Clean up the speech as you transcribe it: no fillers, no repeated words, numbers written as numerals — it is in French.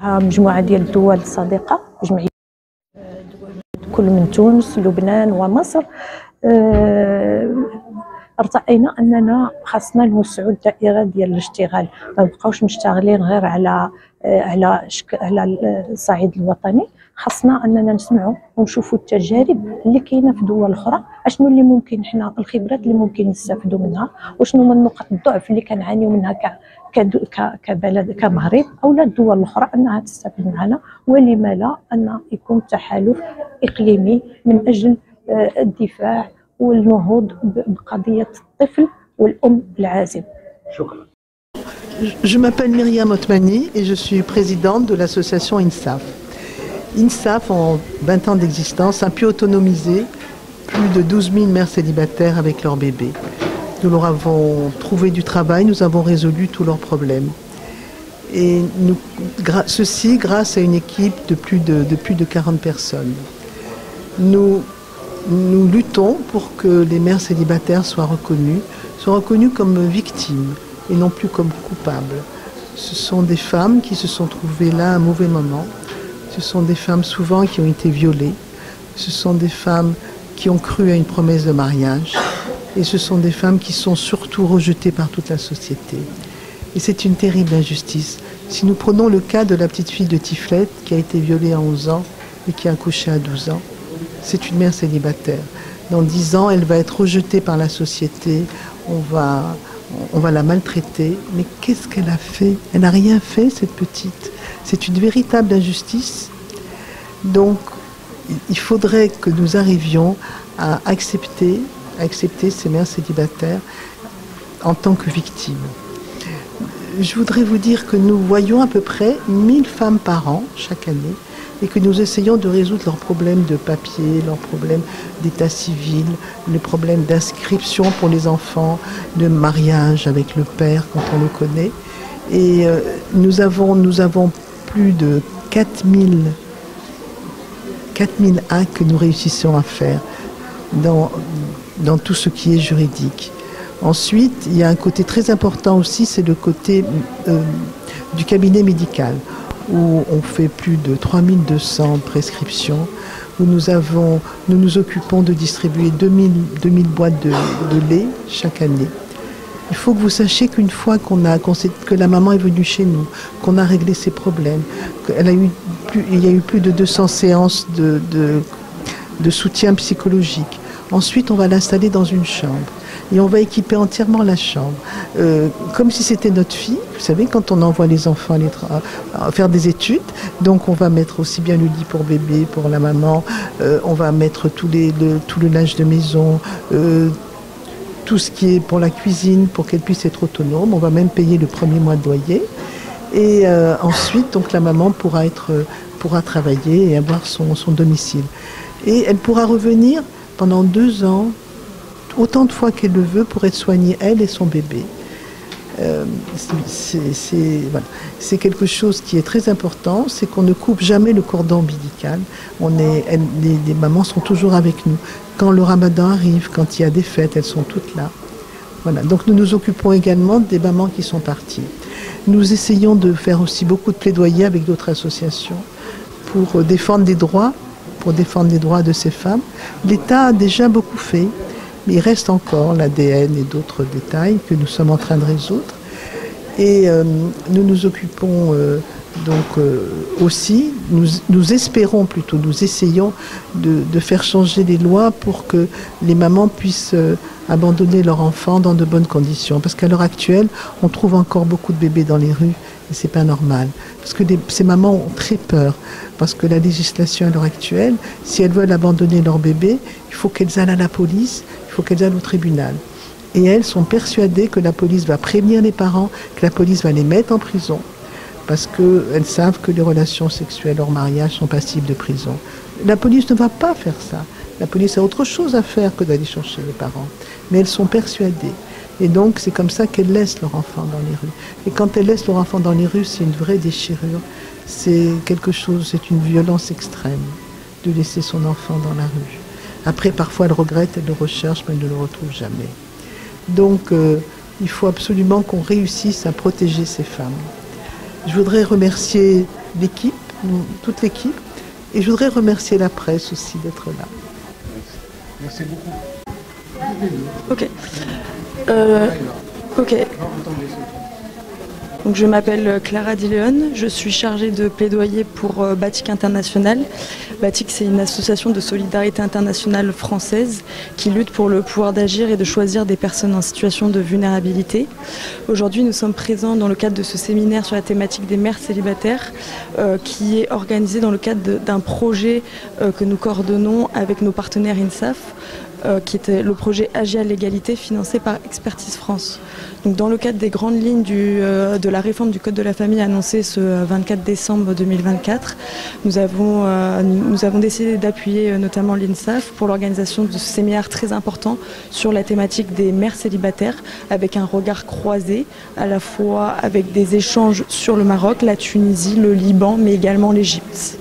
مجموعة ديال الدول الصديقة، جمعية كل من تونس لبنان ومصر، ارتأينا أننا خاصنا نوسعوا الدائرة ديال الاشتغال، ما نبقاوش مشتغلين غير على الصعيد الوطني. خاصنا أننا نسمعوا ونشوفوا التجارب اللي كاينة في دول أخرى، أشنو اللي ممكن حنا الخبرات اللي ممكن نستافدوا منها، وشنو من نقط الضعف اللي كنعانيو منها كبلد كمغرب أو لا الدول الأخرى أنها تستفيد معنا، ولما لا أن يكون تحالف إقليمي من أجل الدفاع والنهوض بقضية الطفل والأم العازب. شكرا. Je m'appelle Myriam Otmani et je suis présidente de l'association INSAF. INSAF, en 20 ans d'existence, a pu autonomiser plus de 12 000 mères célibataires avec leurs bébés. Nous leur avons trouvé du travail, nous avons résolu tous leurs problèmes. Et ceci grâce à une équipe de plus de 40 personnes. Nous luttons pour que les mères célibataires soient reconnues comme victimes et non plus comme coupables. Ce sont des femmes qui se sont trouvées là à un mauvais moment. Ce sont des femmes souvent qui ont été violées. Ce sont des femmes qui ont cru à une promesse de mariage. Et ce sont des femmes qui sont surtout rejetées par toute la société. Et c'est une terrible injustice. Si nous prenons le cas de la petite fille de Tiflette qui a été violée à 11 ans et qui a accouché à 12 ans, c'est une mère célibataire. Dans 10 ans, elle va être rejetée par la société, on va la maltraiter. Mais qu'est-ce qu'elle a fait? Elle n'a rien fait, cette petite. C'est une véritable injustice. Donc, il faudrait que nous arrivions à accepter ces mères célibataires en tant que victimes. Je voudrais vous dire que nous voyons à peu près 1000 femmes par an, chaque année, et que nous essayons de résoudre leurs problèmes de papier, leurs problèmes d'état civil, les problèmes d'inscription pour les enfants, de mariage avec le père quand on le connaît. Et nous avons plus de 4000 actes que nous réussissons à faire dans tout ce qui est juridique. Ensuite, il y a un côté très important aussi, c'est le côté du cabinet médical, où on fait plus de 3200 prescriptions, où nous nous occupons de distribuer 2000 boîtes de lait chaque année. Il faut que vous sachiez qu'une fois que la maman est venue chez nous, qu'on a réglé ses problèmes, il y a eu plus de 200 séances de soutien psychologique. Ensuite, on va l'installer dans une chambre. Et on va équiper entièrement la chambre, comme si c'était notre fille. Vous savez, quand on envoie les enfants à faire des études, donc on va mettre aussi bien le lit pour bébé, pour la maman, on va mettre tout le linge de maison, tout ce qui est pour la cuisine, pour qu'elle puisse être autonome. On va même payer le premier mois de loyer. Et ensuite, donc la maman pourra travailler et avoir son domicile. Et elle pourra revenir pendant 2 ans, autant de fois qu'elle le veut, pour être soignée, elle et son bébé. C'est quelque chose qui est très important, c'est qu'on ne coupe jamais le cordon ombilical. Les mamans sont toujours avec nous. Quand le ramadan arrive, quand il y a des fêtes, elles sont toutes là. Voilà. Donc nous nous occupons également des mamans qui sont parties. Nous essayons de faire aussi beaucoup de plaidoyer avec d'autres associations pour défendre des droits, de ces femmes. L'État a déjà beaucoup fait. Mais il reste encore l'ADN et d'autres détails que nous sommes en train de résoudre. Et nous nous occupons aussi, nous espérons plutôt, nous essayons de faire changer les lois pour que les mamans puissent abandonner leurs enfants dans de bonnes conditions. Parce qu'à l'heure actuelle, on trouve encore beaucoup de bébés dans les rues et c'est pas normal. Parce que ces mamans ont très peur. Parce que la législation à l'heure actuelle, si elles veulent abandonner leur bébé, il faut qu'elles aillent à la police, il faut qu'elles aillent au tribunal. Et elles sont persuadées que la police va prévenir les parents, que la police va les mettre en prison. Parce qu'elles savent que les relations sexuelles hors mariage sont passibles de prison. La police ne va pas faire ça. La police a autre chose à faire que d'aller chercher les parents. Mais elles sont persuadées. Et donc c'est comme ça qu'elles laissent leur enfant dans les rues. Et quand elles laissent leur enfant dans les rues, c'est une vraie déchirure. C'est une violence extrême de laisser son enfant dans la rue. Après, parfois, elle regrette, elle le recherche, mais elle ne le retrouve jamais. Donc, il faut absolument qu'on réussisse à protéger ces femmes. Je voudrais remercier l'équipe, toute l'équipe. Et je voudrais remercier la presse aussi d'être là. Merci beaucoup. Ok. Ok. Donc, je m'appelle Clara Di Leon, je suis chargée de plaidoyer pour Batik International. Batik, c'est une association de solidarité internationale française qui lutte pour le pouvoir d'agir et de choisir des personnes en situation de vulnérabilité. Aujourd'hui, nous sommes présents dans le cadre de ce séminaire sur la thématique des mères célibataires qui est organisé dans le cadre d'un projet que nous coordonnons avec nos partenaires INSAF. Qui était le projet Agir à l'égalité financé par Expertise France. Donc, dans le cadre des grandes lignes de la réforme du Code de la famille annoncée ce 24 décembre 2024, nous avons décidé d'appuyer notamment l'INSAF pour l'organisation de ce séminaire très important sur la thématique des mères célibataires avec un regard croisé, à la fois avec des échanges sur le Maroc, la Tunisie, le Liban, mais également l'Égypte.